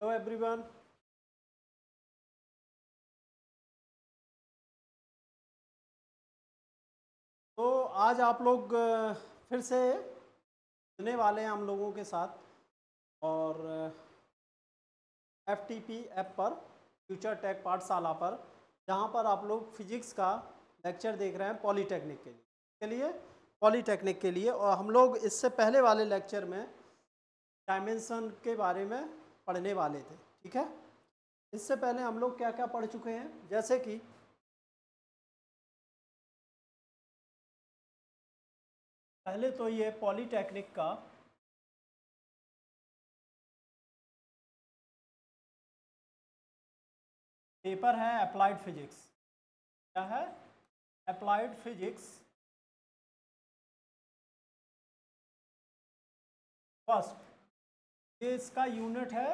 Hello everyone. तो आज आप लोग फिर से जुड़ने वाले हैं हम लोगों के साथ और एफटीपी ऐप पर, फ्यूचर टेक पाठशाला पर, जहां पर आप लोग फिजिक्स का लेक्चर देख रहे हैं पॉलीटेक्निक के लिए। और हम लोग इससे पहले वाले लेक्चर में डायमेंशन के बारे में पढ़ने वाले थे। ठीक है, इससे पहले हम लोग क्या क्या पढ़ चुके हैं, जैसे कि पहले तो ये पॉलीटेक्निक का पेपर है अप्लाइड फिजिक्स। क्या है? Applied physics first. ये इसका यूनिट है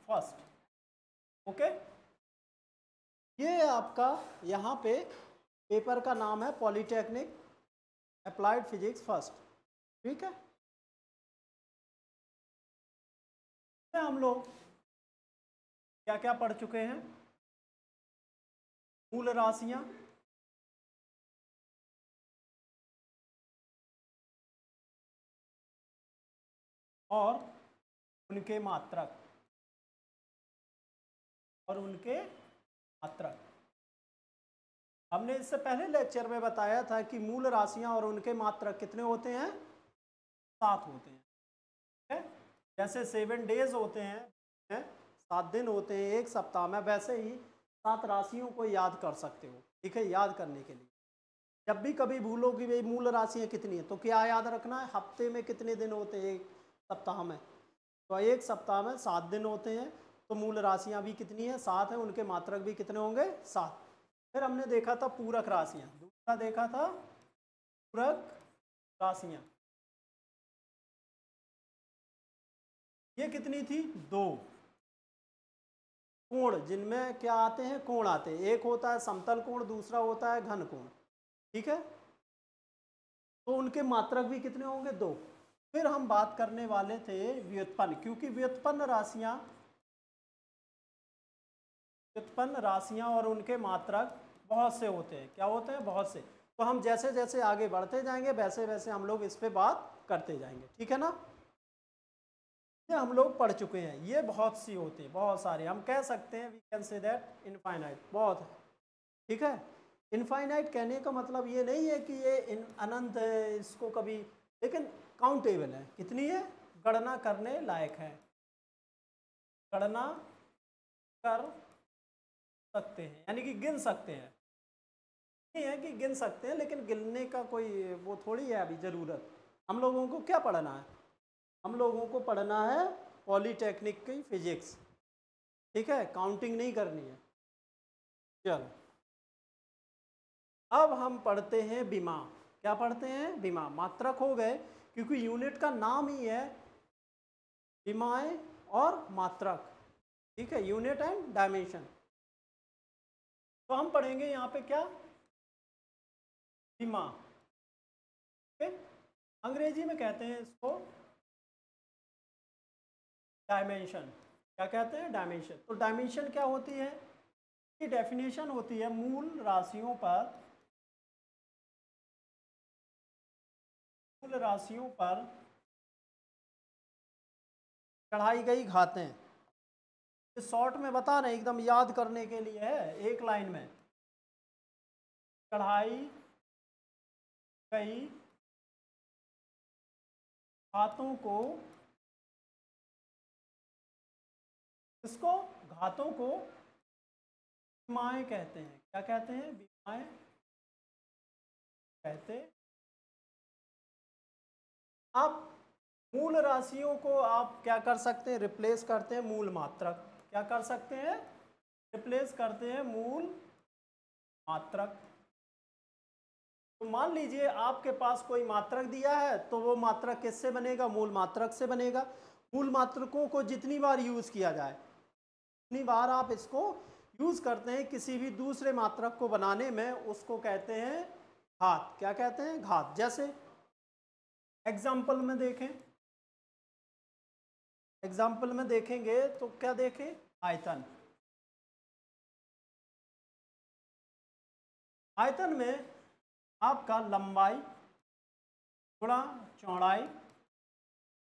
फर्स्ट। ओके, ये आपका यहाँ पे पेपर का नाम है पॉलीटेक्निक अप्लाइड फिजिक्स फर्स्ट। ठीक है, हम लोग क्या क्या पढ़ चुके हैं? मूल राशियां, और उनके मात्रक हमने इससे पहले लेक्चर में बताया था कि मूल राशियां और उनके मात्रक कितने होते हैं? 7 होते हैं। ठीक है, जैसे 7 डेज होते हैं, 7 दिन होते हैं एक सप्ताह में, वैसे ही 7 राशियों को याद कर सकते हो। ठीक है, याद करने के लिए जब भी कभी भूलो कि भाई मूल राशियां कितनी है, तो क्या याद रखना है? हफ्ते में कितने दिन होते हैं? एक सप्ताह में, तो एक सप्ताह में 7 दिन होते हैं, तो मूल राशियां भी कितनी है? 7 है। उनके मात्रक भी कितने होंगे? 7। फिर हमने देखा था पूरक राशियां, दूसरा देखा था पूरक राशियां। ये कितनी थी? 2। कोण, जिनमें क्या आते हैं? कोण आते हैं। एक होता है समतल कोण, दूसरा होता है घन कोण। ठीक है, तो उनके मात्रक भी कितने होंगे? 2। फिर हम बात करने वाले थे व्युत्पन्न, क्योंकि व्युत्पन्न राशियां और उनके मात्रक बहुत से होते हैं। क्या होते हैं? बहुत से। तो हम जैसे जैसे आगे बढ़ते जाएंगे वैसे वैसे हम लोग इस पे बात करते जाएंगे। ठीक है ना? ये हम लोग पढ़ चुके हैं। ये बहुत सी होती है, बहुत सारे, हम कह सकते हैं we can say that infinite, बहुत है। ठीक है, इनफाइनाइट कहने का मतलब ये नहीं है कि ये अनंत है, इसको कभी, लेकिन काउंटेबल है। कितनी है? गणना करने लायक है, गणना कर सकते हैं, यानी कि गिन सकते हैं। नहीं है कि गिन सकते हैं, लेकिन गिनने का कोई वो थोड़ी है अभी ज़रूरत। हम लोगों को क्या पढ़ना है? हम लोगों को पढ़ना है पॉलीटेक्निक की फिजिक्स। ठीक है, काउंटिंग नहीं करनी है। चलो, अब हम पढ़ते हैं विमा। क्या पढ़ते हैं? विमा। मात्रक हो गए, क्योंकि यूनिट का नाम ही है विमाएं और मात्रक। ठीक है, यूनिट एंड डायमेंशन। तो हम पढ़ेंगे यहाँ पे क्या? विमा। ठीक, अंग्रेजी में कहते हैं इसको डायमेंशन। क्या कहते हैं? डायमेंशन। तो डायमेंशन क्या होती है? की डेफिनेशन होती है मूल राशियों पर चढ़ाई गई घातें। शॉर्ट में बता रहे, एकदम याद करने के लिए है, एक लाइन में। चढ़ाई गई घातों को, इसको, घातों को विमाएं कहते हैं। क्या कहते हैं? विमाएं कहते। आप मूल राशियों को आप क्या कर सकते हैं? रिप्लेस करते हैं मूल मात्रक। क्या कर सकते हैं? रिप्लेस करते हैं मूल मात्रक। तो मान लीजिए आपके पास कोई मात्रक दिया है, तो वो मात्रक किससे बनेगा? मूल मात्रक से बनेगा। मूल मात्रकों को जितनी बार यूज किया जाए, जितनी बार आप इसको यूज करते हैं किसी भी दूसरे मात्रक को बनाने में, उसको कहते हैं घात। क्या कहते हैं? घात। जैसे एग्जाम्पल में देखें, एग्जाम्पल में देखेंगे तो क्या देखें, आयतन। आयतन में आपका लंबाई गुणा चौड़ाई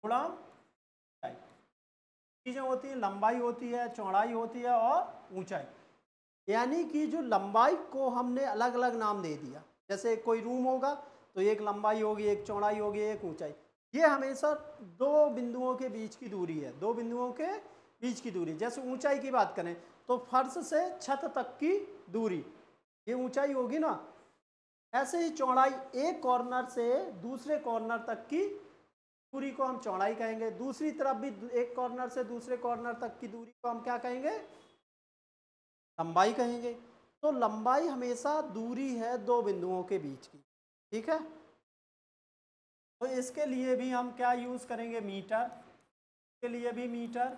गुणा ऊंचाई चीजें होती हैं, लंबाई होती है, चौड़ाई होती है और ऊंचाई। यानी कि जो लंबाई को हमने अलग अलग नाम दे दिया, जैसे कोई रूम होगा तो एक लंबाई होगी, एक चौड़ाई होगी, एक ऊंचाई। ये हमेशा दो बिंदुओं के बीच की दूरी है, दो बिंदुओं के बीच की दूरी। जैसे ऊंचाई की बात करें तो फर्श से छत तक की दूरी, ये ऊंचाई होगी ना। ऐसे ही चौड़ाई, एक कॉर्नर से दूसरे कॉर्नर तक की दूरी को हम चौड़ाई कहेंगे। दूसरी तरफ भी एक कॉर्नर से दूसरे कॉर्नर तक की दूरी को हम क्या कहेंगे, लंबाई कहेंगे। तो लंबाई हमेशा दूरी है दो बिंदुओं के बीच की, ठीक है। तो इसके लिए भी हम क्या यूज करेंगे, मीटर। के लिए भी मीटर।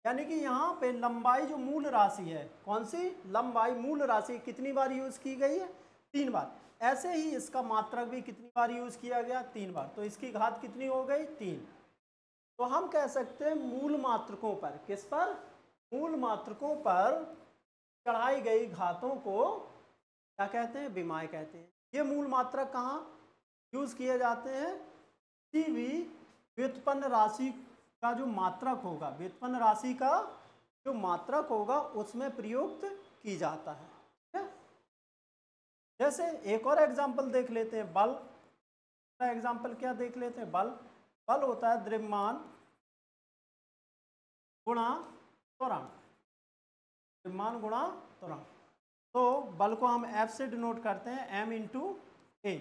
यानी कि यहाँ पे लंबाई जो मूल राशि है, कौन सी लंबाई, मूल राशि कितनी बार यूज की गई है, 3 बार। ऐसे ही इसका मात्रक भी कितनी बार यूज किया गया, 3 बार। तो इसकी घात कितनी हो गई, 3। तो हम कह सकते हैं मूल मात्रकों पर, किस पर, मूल मात्रकों पर चढ़ाई गई घातों को क्या कहते हैं, विमाएँ कहते हैं। ये मूल मात्रक कहाँ यूज किए जाते हैं, किसी भी व्युत्पन्न राशि का जो मात्रक होगा, व्युत्पन्न राशि का जो मात्रक होगा उसमें प्रयुक्त की जाता है, ठीक है। जैसे एक और एग्जांपल देख लेते हैं, बल का एग्जांपल क्या देख लेते हैं, बल। बल होता है द्रव्यमान गुणा त्वरण, द्रव्यमान गुणा त्वरण। तो बल को हम F से डिनोट करते हैं, m इंटू ए,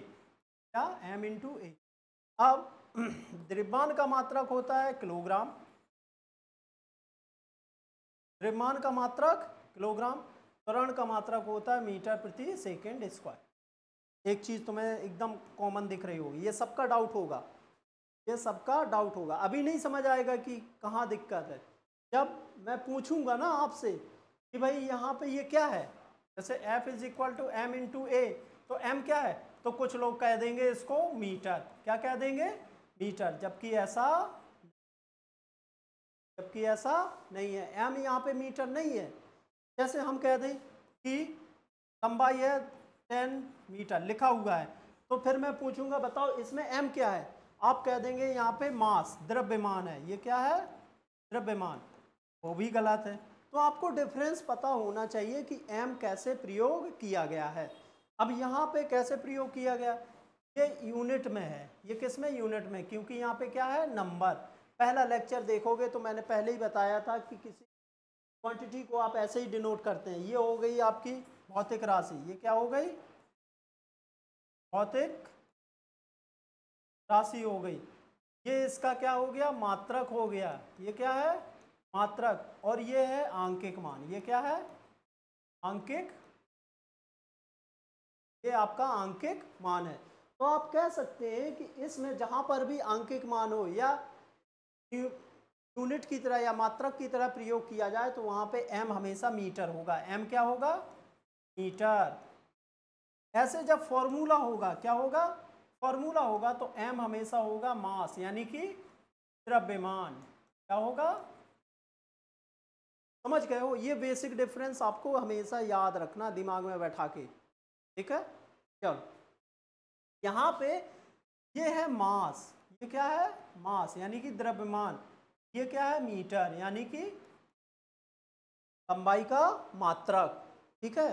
क्या, m इंटू ए। अब द्रव्यमान का मात्रक होता है किलोग्राम, द्रव्यमान का मात्रक किलोग्राम, त्वरण का मात्रक होता है मीटर प्रति सेकंड स्क्वायर। एक चीज तुम्हें एकदम कॉमन दिख रही होगी, ये सबका डाउट होगा, ये सबका डाउट होगा। अभी नहीं समझ आएगा कि कहाँ दिक्कत है, जब मैं पूछूंगा ना आपसे कि भाई यहाँ पे ये क्या है, जैसे F is equal to M into A, तो m क्या है, तो कुछ लोग कह देंगे इसको मीटर, क्या कह देंगे, मीटर। जबकि ऐसा नहीं है, m यहाँ पे मीटर नहीं है। जैसे हम कह दें कि लंबाई है 10 मीटर लिखा हुआ है, तो फिर मैं पूछूंगा बताओ इसमें m क्या है, आप कह देंगे यहाँ पे मास, द्रव्यमान है, ये क्या है, द्रव्यमान। वो भी गलत है। तो आपको डिफरेंस पता होना चाहिए कि m कैसे प्रयोग किया गया है। अब यहाँ पे कैसे प्रयोग किया गया, ये यूनिट में है, ये किस में, यूनिट में, क्योंकि यहाँ पे क्या है, नंबर। पहला लेक्चर देखोगे तो मैंने पहले ही बताया था कि किसी क्वांटिटी को आप ऐसे ही डिनोट करते हैं। ये हो गई आपकी भौतिक राशि, ये क्या हो गई, भौतिक राशि हो गई। ये इसका क्या हो गया, मात्रक हो गया, ये क्या है, मात्रक। और ये है आंकिक मान, ये क्या है, आंकिक, ये आपका आंकिक मान है। तो आप कह सकते हैं कि इसमें जहां पर भी आंकिक मान हो या यूनिट की तरह या मात्रक की तरह प्रयोग किया जाए तो वहां पे m हमेशा मीटर होगा, m क्या होगा, मीटर। ऐसे जब फॉर्मूला होगा, क्या होगा, फॉर्मूला होगा तो m हमेशा होगा मास, यानी कि द्रव्यमान, क्या होगा, समझ गए हो। ये बेसिक डिफरेंस आपको हमेशा याद रखना दिमाग में बैठा के, ठीक है। चलो यहाँ पे ये है मास, ये क्या है, मास यानी कि द्रव्यमान, ये क्या है, मीटर यानी कि लंबाई का मात्रक, ठीक है।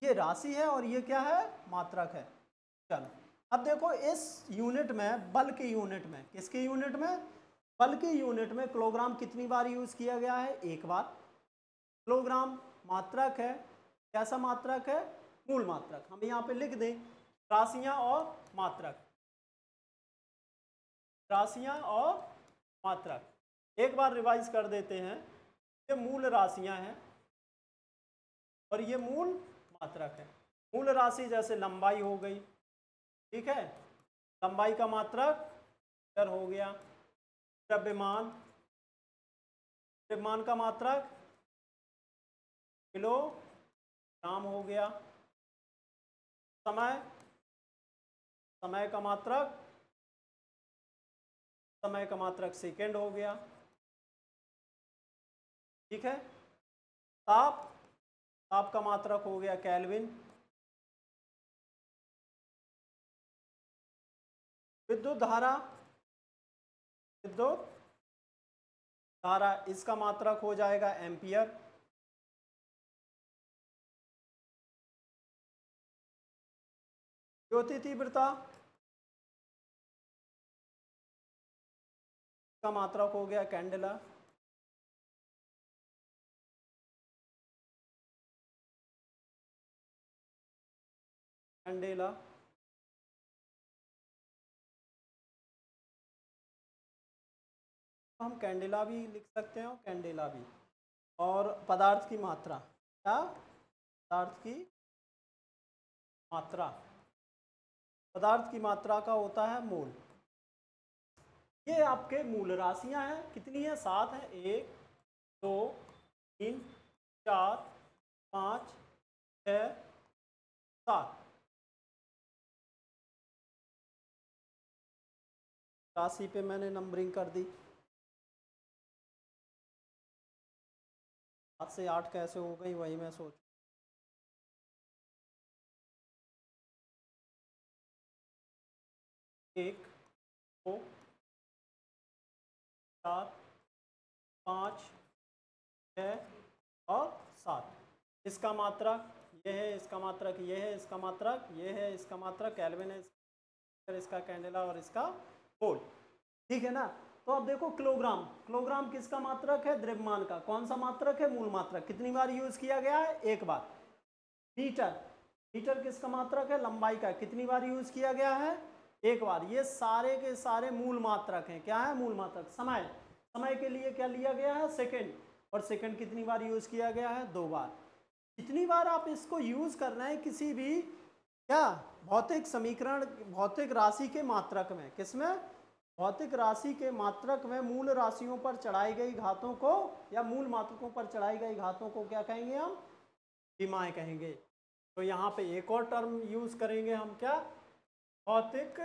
ये राशि है और ये क्या है, मात्रक है। चलो अब देखो इस यूनिट में, बल के यूनिट में, किसके यूनिट में, बल के यूनिट में किलोग्राम कितनी बार यूज किया गया है, एक बार। किलोग्राम मात्रक है, कैसा मात्रक है, मूल मात्रक। हम यहाँ पे लिख दें राशियां और मात्रक, राशियां और मात्रक। एक बार रिवाइज कर देते हैं, ये मूल राशियां हैं और ये मूल मात्रक है। मूल राशि जैसे लंबाई हो गई, ठीक है, लंबाई का मात्रक मीटर हो गया। द्रव्यमान, द्रव्यमान का मात्रक किलोग्राम हो गया। समय, समय का मात्रक, समय का मात्रक सेकंड हो गया। ठीक है। ताप, ताप का मात्रक हो गया केल्विन। विद्युत धारा, विद्युत धारा इसका मात्रक हो जाएगा एम्पियर। ज्योति तीव्रता का मात्रक हो गया कैंडेला। कैंडेला। हम कैंडेला भी लिख सकते हैं और कैंडेला भी। और पदार्थ की मात्रा, क्या? पदार्थ की मात्रा, पदार्थ की मात्रा का होता है मोल। ये आपके मूल राशियां हैं, कितनी है? 7 है। 1 2 3 4 5 6 7। राशि पे मैंने नंबरिंग कर दी। 7 से 8 कैसे हो गई, वही मैं सोच। 1 2 4 5 6 और 7। इसका मात्रक ये है, इसका मात्रक ये है, इसका मात्रक ये है, इसका मात्रक केल्विन है, इसका कैंडेला और इसका मोल। ठीक है ना। तो अब देखो किलोग्राम, किलोग्राम किसका मात्रक है? द्रव्यमान का। कौन सा मात्रक है? मूल मात्रक। कितनी बार यूज किया गया है? एक बार। मीटर, मीटर किसका मात्रक है? लंबाई का। कितनी बार यूज किया गया है? एक बार। ये सारे के सारे मूल मात्रक हैं। क्या है? मूल मात्रक। समय, समय के लिए क्या लिया गया है? सेकंड। और सेकंड कितनी बार यूज किया गया है? 2 बार। जितनी बार आप इसको यूज करना है किसी भी क्या भौतिक समीकरण, भौतिक राशि के मात्रक में, किसमें? भौतिक राशि के मात्रक में मूल राशियों पर चढ़ाई गई घातों को या मूल मात्रकों पर चढ़ाई गई घातों को क्या कहेंगे? हम विमाएं कहेंगे। तो यहाँ पे एक और टर्म यूज करेंगे हम, क्या? भौतिक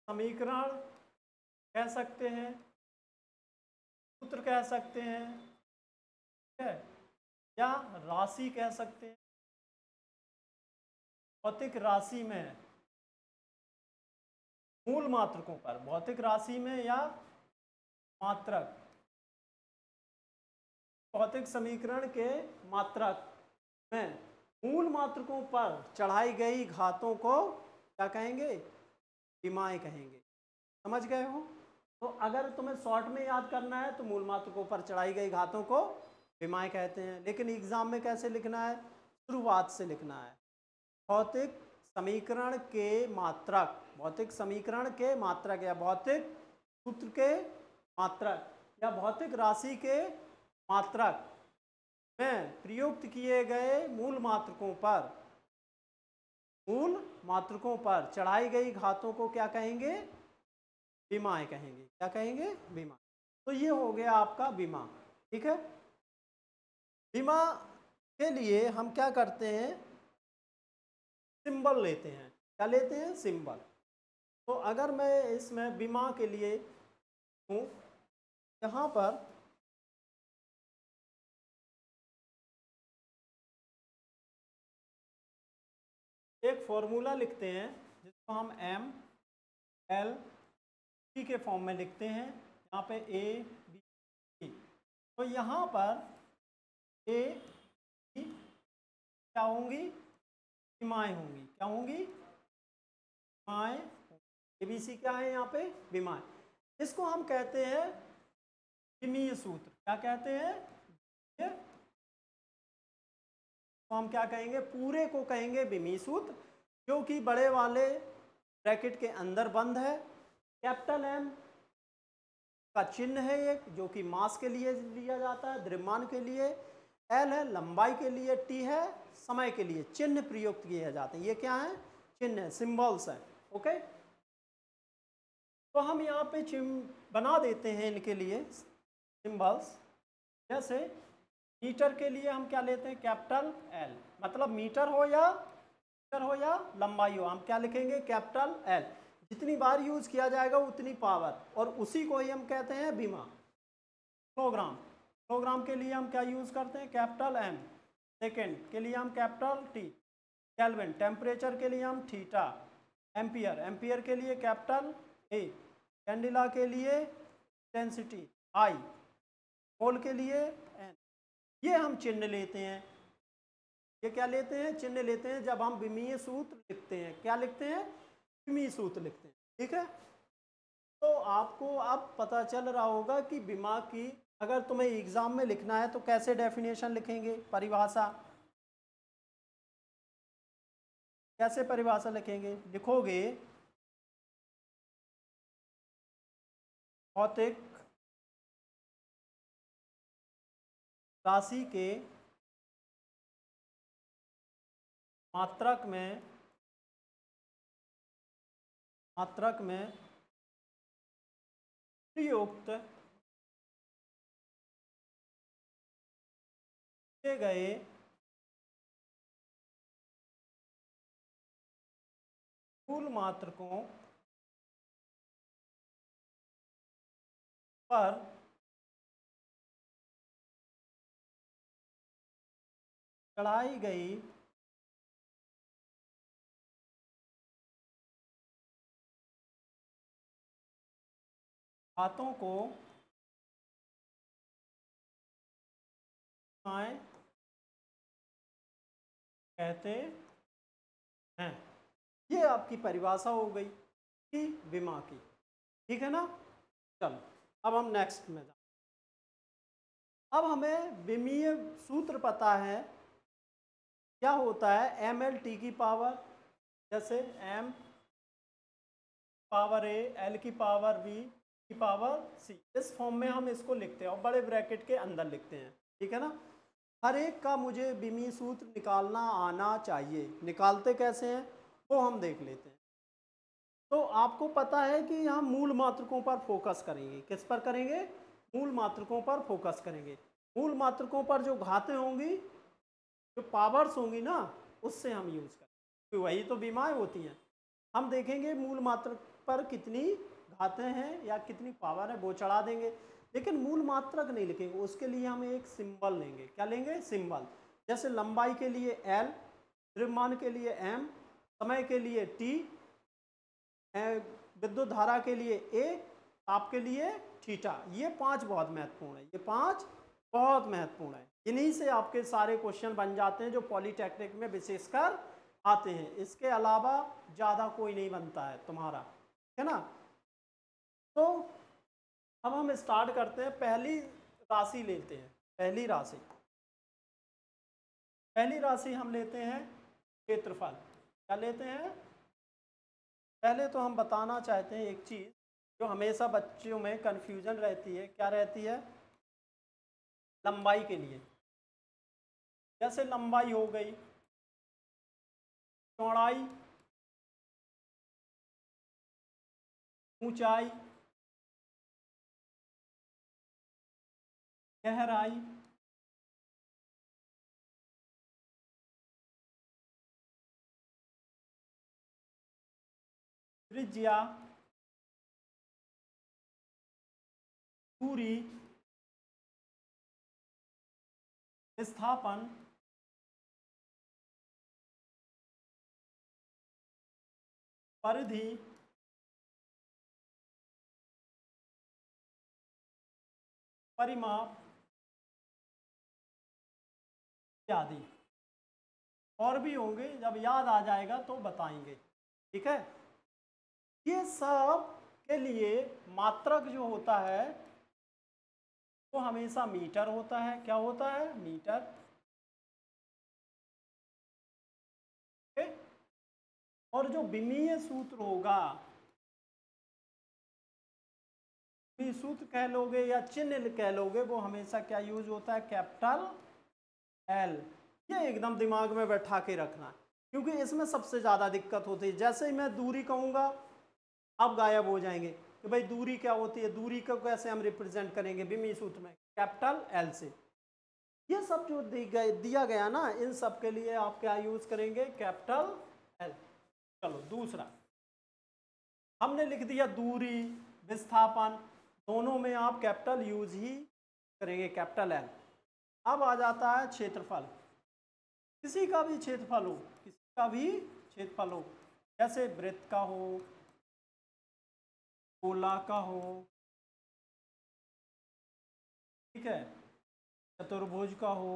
समीकरण कह सकते हैं, सूत्र कह सकते हैं, ठीक है, या राशि कह सकते हैं। भौतिक राशि में मूल मात्रकों पर, भौतिक राशि में या मात्रक, भौतिक समीकरण के मात्रक में मूल मात्रकों पर चढ़ाई गई घातों को क्या कहेंगे? विमाएं कहेंगे। समझ गए हो? तो अगर तुम्हें शॉर्ट में याद करना है तो मूल मात्रकों पर चढ़ाई गई घातों को विमाएं कहते हैं। लेकिन एग्जाम में कैसे लिखना है? शुरुआत से लिखना है। भौतिक समीकरण के मात्रक, भौतिक समीकरण के मात्रक या भौतिक सूत्र के मात्रक या भौतिक राशि के मात्रक में प्रयुक्त किए गए मूल मात्रकों पर, मूल मात्रकों पर चढ़ाई गई घातों को क्या कहेंगे? विमाएं कहेंगे। क्या कहेंगे? विमा। तो ये हो गया आपका विमा। ठीक है। विमा के लिए हम क्या करते हैं? सिंबल लेते हैं। क्या लेते हैं? सिंबल। तो अगर मैं इसमें विमा के लिए हूँ, यहाँ पर एक फॉर्मूला लिखते हैं जिसको हम एम एल टी के फॉर्म में लिखते हैं। यहाँ पे ए बी सी। तो यहाँ पर ए बी क्या होंगी? विमाएं होंगी। क्या होंगी? विमाएं। ए बी सी क्या है यहाँ पे? विमाएं। इसको हम कहते हैं विमीय सूत्र। क्या कहते हैं? ये तो हम क्या कहेंगे? पूरे को कहेंगे विमीय सूत्र, जो कि बड़े वाले ब्रैकेट के अंदर बंद है। कैपिटल एम का चिन्ह है एक, जो कि मास के लिए लिया जाता है, द्रव्यमान के लिए। एल है लंबाई के लिए, टी है समय के लिए। चिन्ह प्रयुक्त किए जाते हैं। ये क्या है? चिन्ह है, सिंबल्स हैं। ओके। तो हम यहाँ पे बना देते हैं इनके लिए सिंबल्स। जैसे मीटर के लिए हम क्या लेते हैं? Capital L. मतलब मीटर हो या लंबाई हो, हम क्या लिखेंगे? Capital L. जितनी बार यूज किया जाएगा उतनी पावर, और उसी को ही हम कहते हैं बीमा। किलोग्राम, किलोग्राम के लिए हम क्या यूज करते हैं, कैपिटल एम। सेकेंड के लिए हम कैपिटल टी। केल्विन, टेम्परेचर के लिए हम थीटा। एम्पियर, एम्पियर के लिए कैपिटल ए। कैंडिला के लिए इंटेंसिटी आई। होल के लिए एन। ये हम चिन्ह लेते हैं, ये क्या लेते हैं, चिन्ह लेते हैं जब हम विमीय सूत्र लिखते हैं। क्या लिखते हैं, विमीय सूत्र लिखते हैं। ठीक है, तो आपको अब पता चल रहा होगा कि बीमा की अगर तुम्हें एग्जाम में लिखना है तो कैसे डेफिनेशन लिखेंगे, परिभाषा कैसे परिभाषा लिखेंगे, लिखोगे भौतिक राशि के मात्रक में प्रयुक्त किए गए मूल मात्रकों पर चढ़ाई गई बातों को कहते हैं। ये आपकी परिभाषा हो गई कि बीमा की। ठीक है ना, चलो अब हम नेक्स्ट में जाते। अब हमें विमीय सूत्र पता है, क्या होता है, एम एल टी की पावर, जैसे एम पावर ए, एल की पावर बी की पावर सी, इस फॉर्म में हम इसको लिखते हैं और बड़े ब्रैकेट के अंदर लिखते हैं। ठीक है ना, हर एक का मुझे विमीय सूत्र निकालना आना चाहिए। निकालते कैसे हैं वो हम देख लेते हैं। तो आपको पता है कि यहाँ मूल मात्रकों पर फोकस करेंगे। किस पर करेंगे, मूल मात्रकों पर फोकस करेंगे। मूल मात्रकों पर जो घातें होंगी, जो पावर्स होंगी ना, उससे हम यूज करेंगे, तो वही तो बीमाएं होती हैं। हम देखेंगे मूल मात्रक पर कितनी घातें हैं या कितनी पावर है, वो चढ़ा देंगे, लेकिन मूल मात्रक नहीं लिखेंगे। उसके लिए हम एक सिंबल लेंगे। क्या लेंगे, सिंबल। जैसे लंबाई के लिए एल, द्रव्यमान के लिए एम, समय के लिए टी, विद्युत धारा के लिए ए, ताप के लिए थीटा। ये 5 बहुत महत्वपूर्ण है, ये 5 बहुत महत्वपूर्ण है। इन्हीं से आपके सारे क्वेश्चन बन जाते हैं जो पॉलिटेक्निक में विशेषकर आते हैं। इसके अलावा ज़्यादा कोई नहीं बनता है तुम्हारा, है ना। तो अब हम स्टार्ट करते हैं। पहली राशि लेते हैं, पहली राशि हम लेते हैं क्षेत्रफल। क्या लेते हैं, पहले तो हम बताना चाहते हैं एक चीज़ जो हमेशा बच्चों में कन्फ्यूजन रहती है। क्या रहती है, लंबाई के लिए। जैसे लंबाई हो गई, चौड़ाई, ऊंचाई, गहराई, त्रिज्या, दूरी, विस्थापन, परिधि, परिमाप इत्यादि। और भी होंगे, जब याद आ जाएगा तो बताएंगे। ठीक है, ये सब के लिए मात्रक जो होता है वो हमेशा मीटर होता है। क्या होता है, मीटर। ठीक? और जो विमीय सूत्र होगा, सूत्र कह लोगे या चिन्ह कह लोगे, वो हमेशा क्या यूज होता है, कैपिटल एल। ये एकदम दिमाग में बैठा के रखना है, क्योंकि इसमें सबसे ज़्यादा दिक्कत होती है। जैसे ही मैं दूरी कहूँगा आप गायब हो जाएंगे कि भाई दूरी क्या होती है, दूरी को कैसे हम रिप्रेजेंट करेंगे विमीय सूत्र में, कैपिटल एल से। ये सब जो दिया गया ना, इन सब के लिए आप क्या यूज करेंगे, कैपिटल एल। चलो दूसरा, हमने लिख दिया दूरी, विस्थापन, दोनों में आप कैपिटल यूज ही करेंगे, कैपिटल एल। अब आ जाता है क्षेत्रफल। किसी का भी क्षेत्रफल हो, किसी का भी क्षेत्रफल हो, जैसे वृत्त का हो, गोला का हो, ठीक है, चतुर्भुज का हो,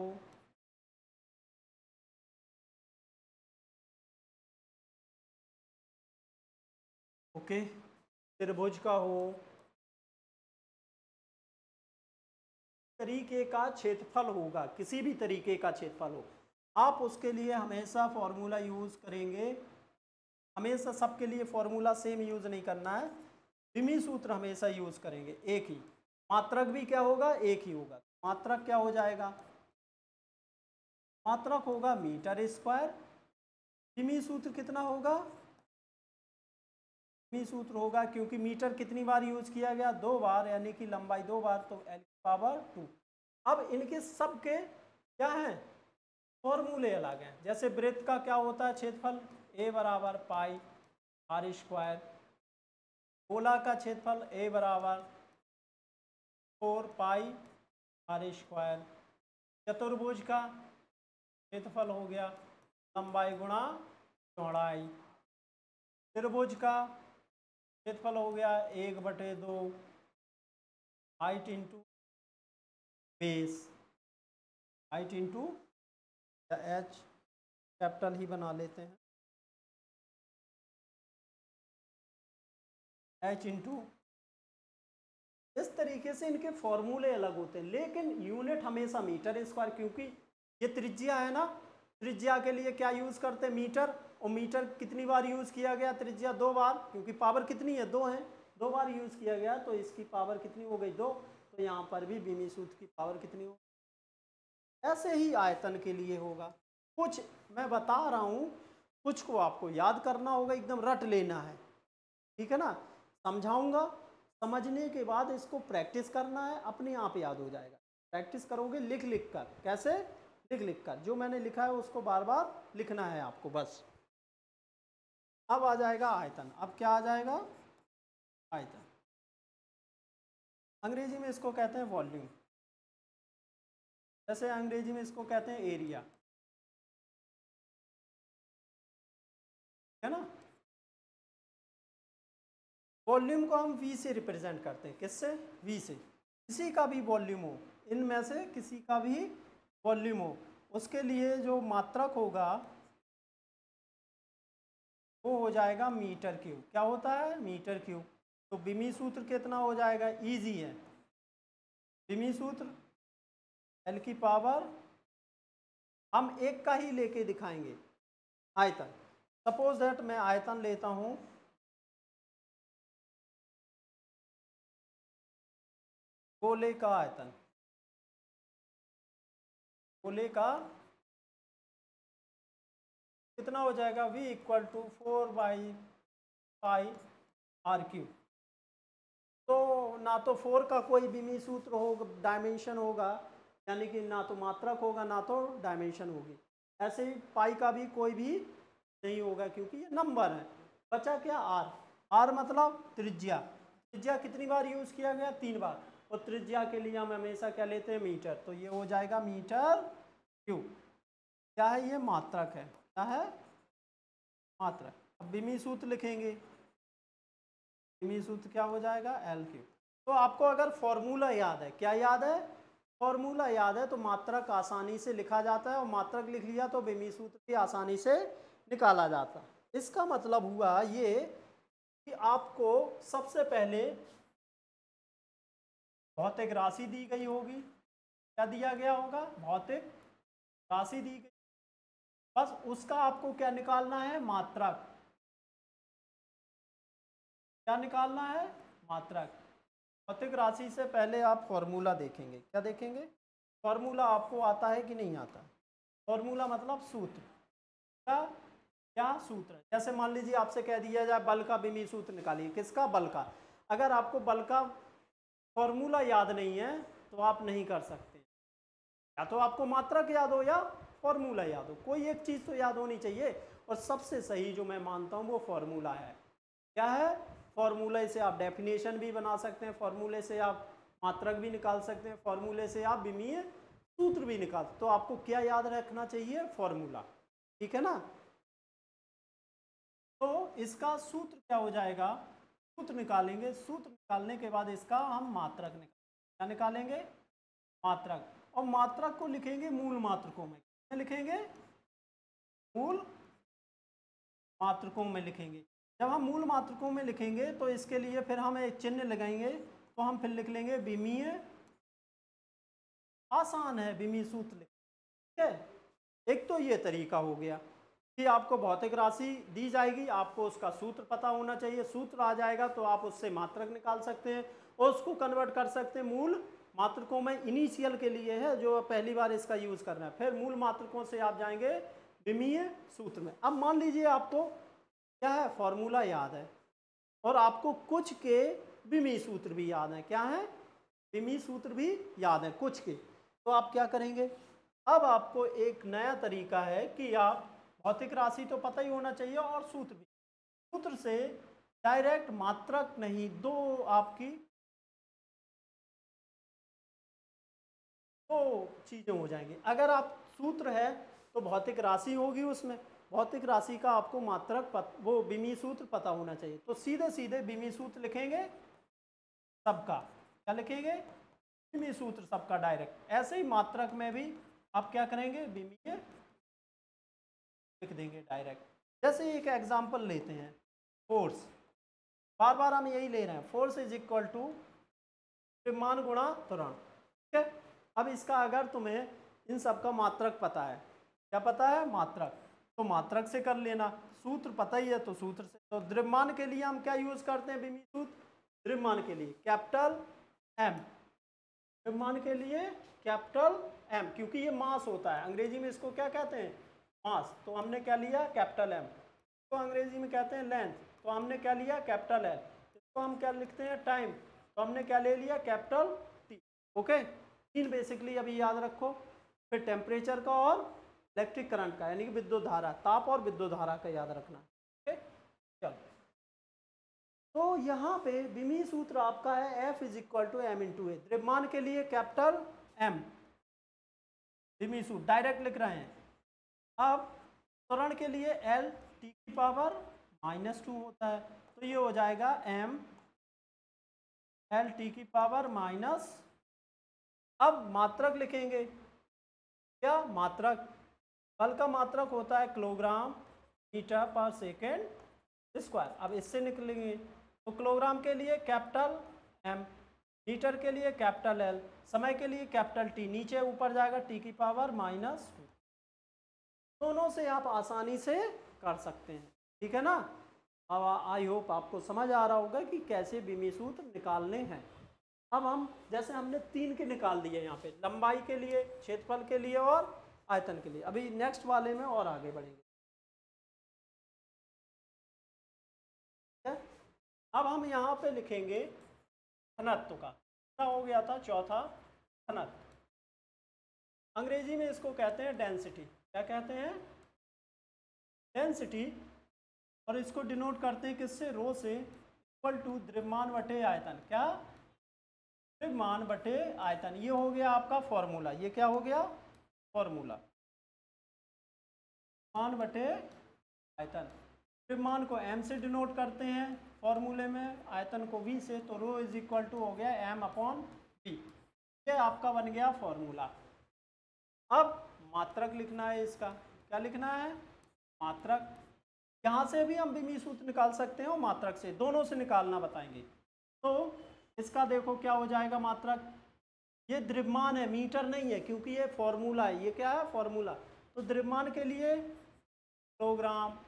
ओके, त्रिभुज का हो, तरीके का क्षेत्रफल होगा, किसी भी तरीके का क्षेत्रफल हो, आप उसके लिए हमेशा फॉर्मूला यूज करेंगे। हमेशा सबके लिए फॉर्मूला सेम यूज नहीं करना है, विमी सूत्र हमेशा यूज करेंगे, एक ही। मात्रक भी क्या होगा, एक ही होगा। मात्रक क्या हो जाएगा, मात्रक होगा मीटर स्क्वायर। विमी सूत्र कितना होगा, विमी सूत्र होगा, क्योंकि मीटर कितनी बार यूज किया गया, 2 बार, यानी कि लंबाई 2 बार, तो एल की पावर 2। अब इनके सबके क्या हैं, फॉर्मूले अलग हैं। जैसे वृत्त का क्या होता है क्षेत्रफल, ए बराबर पाई आर स्क्वायर। गोला का क्षेत्रफल ए बराबर 4 पाई आर स्क्वायर। चतुर्भुज का क्षेत्रफल हो गया लंबाई गुणा चौड़ाई। त्रिभुज का क्षेत्रफल हो गया 1/2 height into base, height into H, capital ही बना लेते हैं, एच इंटू। इस तरीके से इनके फॉर्मूले अलग होते हैं, लेकिन यूनिट हमेशा मीटर स्क्वायर, क्योंकि ये त्रिज्या है ना, त्रिज्या के लिए क्या यूज करते हैं, मीटर। और मीटर कितनी बार यूज किया गया, त्रिज्या 2 बार, क्योंकि पावर कितनी है, 2 है, 2 बार यूज किया गया, तो इसकी पावर कितनी हो गई, 2। तो यहाँ पर भी विमी सूत्र की पावर कितनी हो। ऐसे ही आयतन के लिए होगा। कुछ मैं बता रहा हूँ, कुछ को आपको याद करना होगा, एकदम रट लेना है, ठीक है ना। समझाऊंगा, समझने के बाद इसको प्रैक्टिस करना है, अपने आप याद हो जाएगा। प्रैक्टिस करोगे लिख लिख कर, कैसे, लिख लिख कर, जो मैंने लिखा है उसको बार बार लिखना है आपको बस। अब आ जाएगा आयतन। अब क्या आ जाएगा, आयतन। अंग्रेजी में इसको कहते हैं वॉल्यूम, जैसे अंग्रेजी में इसको कहते हैं एरिया, है ना। वॉल्यूम को हम वी से रिप्रेजेंट करते हैं, किससे, वी से। किसी का भी वॉल्यूम हो, इनमें से किसी का भी वॉल्यूम हो, उसके लिए जो मात्रक होगा वो हो जाएगा मीटर क्यूब। क्या होता है, मीटर क्यूब। तो विमी सूत्र कितना हो जाएगा, इजी है। विमी सूत्र एल की पावर, हम एक का ही लेके दिखाएंगे, आयतन। सपोज दैट मैं आयतन लेता हूं, गोले का आयतन, गोले का कितना हो जाएगा, v इक्वल टू 4/पाई आर क्यूब। तो ना तो 4 का कोई विमी सूत्र होगा, डायमेंशन होगा, यानी कि ना तो मात्रक होगा ना तो डायमेंशन होगी। ऐसे ही पाई का भी कोई भी नहीं होगा, क्योंकि ये नंबर है। बचा क्या, आर। आर मतलब त्रिज्या। त्रिज्या कितनी बार यूज किया गया, 3 बार। और त्रिज्या के लिए हम हमेशा क्या लेते हैं, मीटर। तो ये हो जाएगा मीटर क्यूब। क्या है, ये मात्रक है। क्या है, मात्रक। अब विमी सूत्र लिखेंगे, विमी सूत्र क्या हो जाएगा, एल क्यूब। तो आपको अगर फॉर्मूला याद है, क्या याद है, फॉर्मूला याद है, तो मात्रक आसानी से लिखा जाता है, और मात्रक लिख लिया तो विमी सूत्र भी आसानी से निकाला जाता है। इसका मतलब हुआ ये कि आपको सबसे पहले भौतिक राशि दी गई होगी। क्या दिया गया होगा, भौतिक राशि दी गई, बस उसका आपको क्या निकालना है, मात्रक। क्या निकालना है, मात्रक। भौतिक राशि से पहले आप फॉर्मूला देखेंगे। क्या देखेंगे, फॉर्मूला आपको आता है कि नहीं आता। फॉर्मूला मतलब सूत्र का, क्या सूत्र। जैसे मान लीजिए आपसे कह दिया जाए बल का विमी सूत्र निकालिए, किसका, बल का। अगर आपको बल का फॉर्मूला याद नहीं है तो आप नहीं कर सकते। या तो आपको मात्रक याद हो या फॉर्मूला याद हो, कोई एक चीज़ तो याद होनी चाहिए। और सबसे सही जो मैं मानता हूँ वो फॉर्मूला है। क्या है, फॉर्मूले से आप डेफिनेशन भी बना सकते हैं, फॉर्मूले से आप मात्रक भी निकाल सकते हैं, फॉर्मूले से आप विमीय सूत्र भी निकाल। तो आपको क्या याद रखना चाहिए? फॉर्मूला, ठीक है ना। तो इसका सूत्र क्या हो जाएगा? सूत्र निकालेंगे, सूत्र निकालने के बाद इसका हम मात्रक क्या निकालेंगे? मात्रक। और मात्रक को लिखेंगे मूल मात्रकों में। क्या लिखेंगे? मूल मात्रकों में लिखेंगे। जब हम मूल मात्रकों में लिखेंगे तो इसके लिए फिर हम एक चिन्ह लगाएंगे, तो हम फिर लिख लेंगे विमीय। आसान है विमीय सूत्र लिख, ठीक है। एक तो ये तरीका हो गया कि आपको भौतिक राशि दी जाएगी, आपको उसका सूत्र पता होना चाहिए, सूत्र आ जाएगा तो आप उससे मात्रक निकाल सकते हैं और उसको कन्वर्ट कर सकते हैं मूल मात्रकों में। इनिशियल के लिए है जो पहली बार इसका यूज करना है, फिर मूल मात्रकों से आप जाएंगे विमीय सूत्र में। अब मान लीजिए आपको क्या है? फॉर्मूला याद है और आपको कुछ के विमीय सूत्र भी याद है। क्या है? विमीय सूत्र भी याद है कुछ के। तो आप क्या करेंगे? अब आपको एक नया तरीका है कि आप भौतिक राशि तो पता ही होना चाहिए और सूत्र भी। सूत्र से डायरेक्ट मात्रक नहीं, दो चीजें हो जाएंगी। अगर आप सूत्र है तो भौतिक राशि होगी, उसमें भौतिक राशि का आपको मात्रक वो विमीय सूत्र पता होना चाहिए। तो सीधे सीधे विमीय सूत्र लिखेंगे सबका। क्या लिखेंगे? विमीय सूत्र सबका डायरेक्ट। ऐसे ही मात्रक में भी आप क्या करेंगे? विमीय लिख देंगे डायरेक्ट। जैसे एक एग्जांपल लेते हैं, फोर्स। बार बार हम यही ले रहे हैं, फोर्स इज इक्वल टू द्रव्यमान गुणा त्वरण, ठीक है। अब इसका अगर तुम्हें इन सब का मात्रक पता है, क्या पता है? मात्रक, तो मात्रक से कर लेना। सूत्र पता ही है तो सूत्र से। तो द्रव्यमान के लिए हम क्या यूज करते हैं विमीय सूत्र? द्रव्यमान के लिए कैपिटल एम, द्रव्यमान के लिए कैपिटल एम, क्योंकि ये मास होता है। अंग्रेजी में इसको क्या कहते हैं? मास। तो हमने क्या लिया? Capital M. तो अंग्रेजी में कहते हैं लेंथ, तो हमने क्या लिया? Capital L. इसको हम क्या लिखते हैं? टाइम, तो हमने क्या ले लिया? Capital T. ओके, तीन बेसिकली अभी याद रखो। फिर टेम्परेचर का और इलेक्ट्रिक करंट का, यानी कि विद्युत धारा, ताप और विद्युत धारा का याद रखना। ओके, चलो। तो यहाँ पे विमीय सूत्र आपका है F is equal to M into A. द्रव्यमान के लिए कैपिटल एम विमीय सूत्र डायरेक्ट लिख रहे हैं। अब त्वरण के लिए L टी की पावर -2 होता है, तो ये हो जाएगा m L टी की पावर माइनस। अब मात्रक लिखेंगे। क्या मात्रक? बल का मात्रक होता है किलोग्राम मीटर पर सेकेंड स्क्वायर। अब इससे निकलेंगे तो किलोग्राम के लिए कैपिटल एम, मीटर के लिए कैपिटल एल, समय के लिए कैपिटल टी, नीचे ऊपर जाएगा टी की पावर -2। दोनों से आप आसानी से कर सकते हैं, ठीक है ना। अब आई होप आपको समझ आ रहा होगा कि कैसे विमीय सूत्र निकालने हैं। अब हम जैसे हमने 3 के निकाल दिए यहाँ पे, लंबाई के लिए, क्षेत्रफल के लिए और आयतन के लिए। अभी नेक्स्ट वाले में और आगे बढ़ेंगे, ठीक है। अब हम यहाँ पे लिखेंगे घनत्व का। क्या हो गया था? चौथा, घनत्व। अंग्रेजी में इसको कहते हैं डेंसिटी। क्या कहते हैं? डेंसिटी। और इसको डिनोट करते हैं किससे? रो से। इक्वल टू द्रव्यमान बटे आयतन। क्या? द्रव्यमान बटे आयतन। ये हो गया आपका फॉर्मूला। ये क्या हो गया? फॉर्मूला। द्रव्यमान बटे आयतन। द्रव्यमान को m से डिनोट करते हैं फॉर्मूले में, आयतन को v से। तो रो इज इक्वल टू हो गया m/v। ये आपका बन गया फॉर्मूला। अब मात्रक लिखना है इसका। क्या लिखना है? मात्रक। यहाँ से भी हम विमीय सूत्र निकाल सकते हैं और मात्रक से, दोनों से निकालना बताएंगे। तो इसका देखो क्या हो जाएगा मात्रक। ये द्रव्यमान है, मीटर नहीं है, क्योंकि ये फॉर्मूला है। ये क्या है? फॉर्मूला। तो द्रव्यमान के लिए किलोग्राम,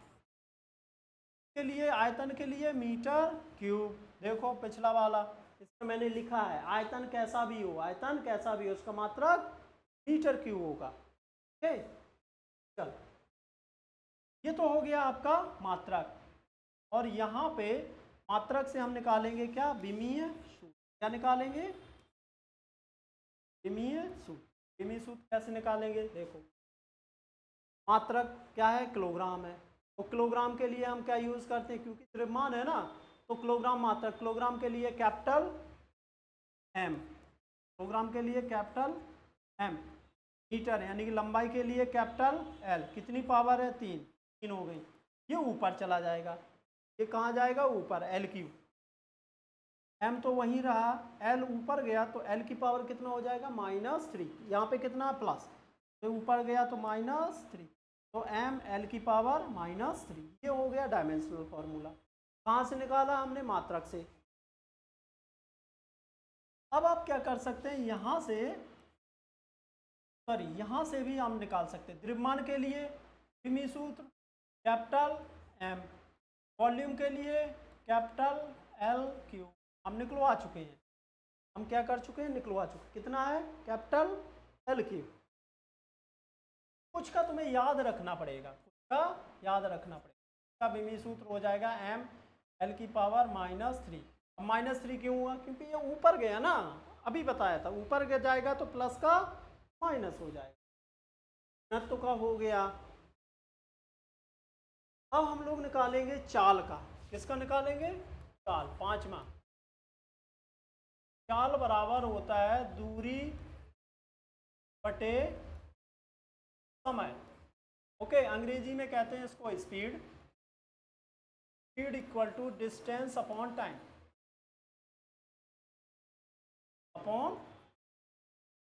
के लिए आयतन के लिए मीटर क्यूब। देखो पिछला वाला इसमें मैंने लिखा है आयतन कैसा भी हो, आयतन कैसा भी हो, उसका मात्रक मीटर क्यूब होगा। ओके, चल, ये तो हो गया आपका मात्रक। और यहाँ पे मात्रक से हम निकालेंगे क्या? विमीय सूत्र। क्या निकालेंगे? विमीय सूत्र। विमीय सूत्र कैसे निकालेंगे? देखो, मात्रक क्या है? किलोग्राम है। तो किलोग्राम के लिए हम क्या यूज करते हैं? क्योंकि द्रव्यमान है ना, तो किलोग्राम मात्रक, किलोग्राम के लिए कैपिटल एम, किलोग्राम के लिए कैपिटल एम। मीटर यानी कि लंबाई के लिए कैपिटल एल। कितनी पावर है? 3, 3 हो गई। ये ऊपर चला जाएगा, ये कहाँ जाएगा? ऊपर, एल क्यूब। एम तो वहीं रहा, एल ऊपर गया तो एल की पावर कितना हो जाएगा? -3। यहाँ पे कितना? प्लस, तो ऊपर गया तो -3, तो एम एल की पावर -3। ये हो गया डायमेंशनल फॉर्मूला। कहाँ से निकाला हमने? मात्रक से। अब आप क्या कर सकते हैं, यहाँ से, सॉरी, यहाँ से भी हम निकाल सकते हैं। द्रव्यमान के लिए विमी सूत्र कैपिटल एम, वॉल्यूम के लिए कैपिटल एल क्यूब। हम निकलवा चुके हैं, हम क्या कर चुके हैं? निकलवा चुके। कितना है? Capital L cube. कुछ का तुम्हें याद रखना पड़ेगा, कुछ का याद रखना पड़ेगा। का विमी सूत्र हो जाएगा एम एल की पावर -3। अब -3 क्यों हुआ? क्योंकि ये ऊपर गया ना, अभी बताया था, ऊपर गया जाएगा तो प्लस का माइनस हो जाएगा। घनत्व का हो गया। अब हम लोग निकालेंगे चाल का। किसका निकालेंगे? चाल, पांचवा। चाल बराबर होता है दूरी बटे समय। ओके, अंग्रेजी में कहते हैं इसको speed. Speed equal to distance upon time, upon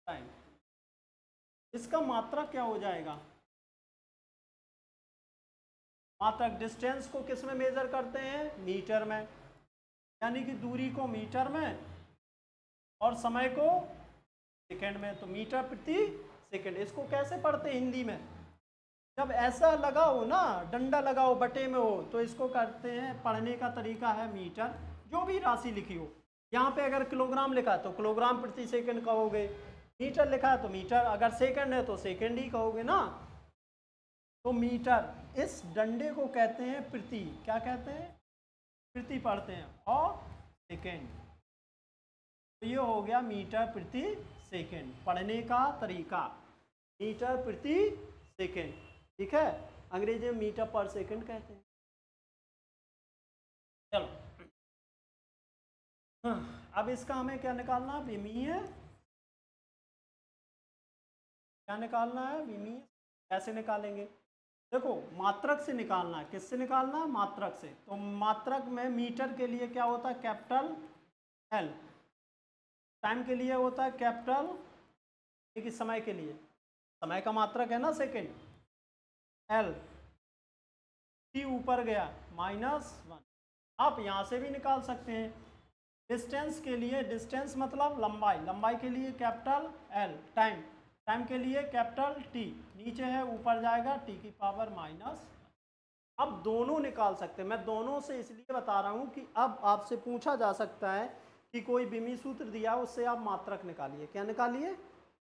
time. इसका मात्रक क्या हो जाएगा? मात्रक डिस्टेंस को किस में मेजर करते हैं? मीटर में, यानी कि दूरी को मीटर में और समय को सेकंड में, तो मीटर प्रति सेकंड। इसको कैसे पढ़ते हैं हिंदी में? जब ऐसा लगा हो ना, डंडा लगा हो, बटे में हो, तो इसको करते हैं, पढ़ने का तरीका है मीटर। जो भी राशि लिखी हो, यहाँ पे अगर किलोग्राम लिखा है तो किलोग्राम प्रति सेकंड कहोगे, मीटर लिखा है तो मीटर, अगर सेकंड है तो सेकंड ही कहोगे ना। तो मीटर, इस डंडे को कहते हैं प्रति, क्या कहते हैं? प्रति पढ़ते हैं, और सेकंड। तो ये हो गया मीटर प्रति सेकंड, पढ़ने का तरीका, मीटर प्रति सेकंड। ठीक है, अंग्रेजी में मीटर पर सेकंड कहते हैं। चलो, हाँ, अब इसका हमें क्या निकालना? विमीय। क्या निकालना है? विमीय। कैसे निकालेंगे? देखो, मात्रक से निकालना है। किससे निकालना है? मात्रक से। तो मात्रक में मीटर के लिए क्या होता है? Capital L. टाइम के लिए होता है कैपिटल, कि समय के लिए, समय का मात्रक है ना सेकंड, एल। टी ऊपर गया -1। आप यहाँ से भी निकाल सकते हैं। डिस्टेंस के लिए, डिस्टेंस मतलब लंबाई, लंबाई के लिए कैपिटल एल। टाइम, टाइम के लिए कैपिटल टी। नीचे है, ऊपर जाएगा टी की पावर -। अब दोनों निकाल सकते हैं। मैं दोनों से इसलिए बता रहा हूँ कि अब आपसे पूछा जा सकता है कि कोई विमी सूत्र दिया, उससे आप मात्रक निकालिए। क्या निकालिए?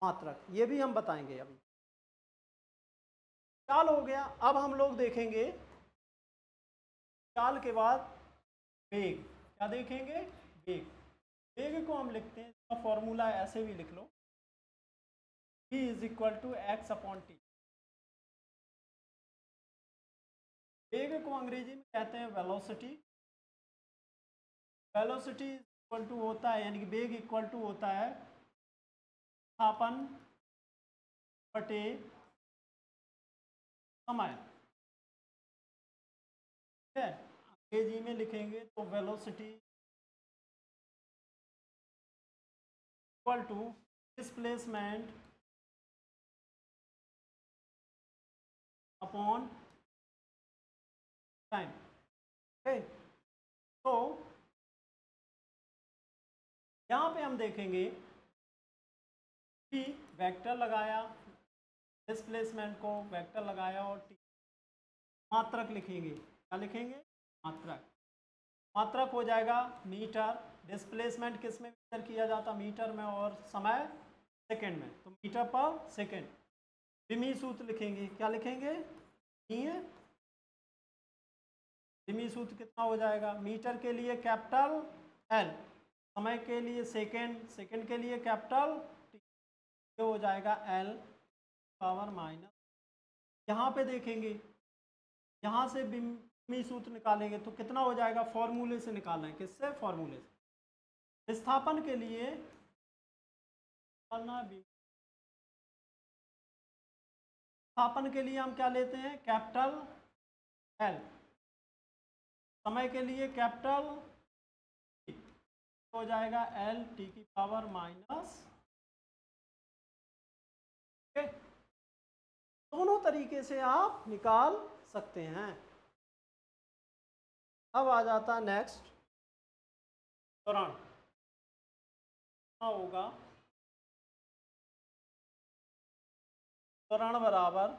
मात्रक। ये भी हम बताएंगे अभी। चाल हो गया। अब हम लोग देखेंगे चाल के बाद वेग। क्या देखेंगे? वेग। वेग को हम लिखते हैं, इसका फॉर्मूला ऐसे भी लिख लो, v = x/t। वेग को अंग्रेजी में कहते हैं वेलोसिटी। वेलोसिटी इक्वल टू होता है, यानी कि वेग इक्वल टू होता है विस्थापन बटे समय। ठीक है, अंग्रेजी में लिखेंगे तो velocity equal to displacement upon time. Okay, तो यहाँ पे हम देखेंगे कि वेक्टर लगाया, डिस्प्लेसमेंट को वेक्टर लगाया, और टी मात्रक लिखेंगे। क्या लिखेंगे? मात्रक। मात्रक हो जाएगा मीटर। डिस्प्लेसमेंट किस में मेजर किया जाता? मीटर में, और समय सेकंड में, तो मीटर पर सेकंड। विमी सूत्र लिखेंगे। क्या लिखेंगे? विमी सूत्र कितना हो जाएगा? मीटर के लिए कैपिटल एल, समय के लिए सेकंड, सेकंड के लिए कैपिटल टी। ये हो जाएगा एल पावर -। यहाँ पे देखेंगे, यहाँ से मी सूत्र निकालेंगे तो कितना हो जाएगा, फॉर्मूले से निकालना है, किससे, फॉर्मूले से। विस्थापन के लिए निकालना है, विस्थापन के लिए हम क्या लेते हैं, कैपिटल एल, समय के लिए कैपिटल टी, हो जाएगा एल टी की पावर माइनस। दोनों तरीके से आप निकाल सकते हैं। अब आ जाता है नेक्स्ट, त्वरण होगा, त्वरण बराबर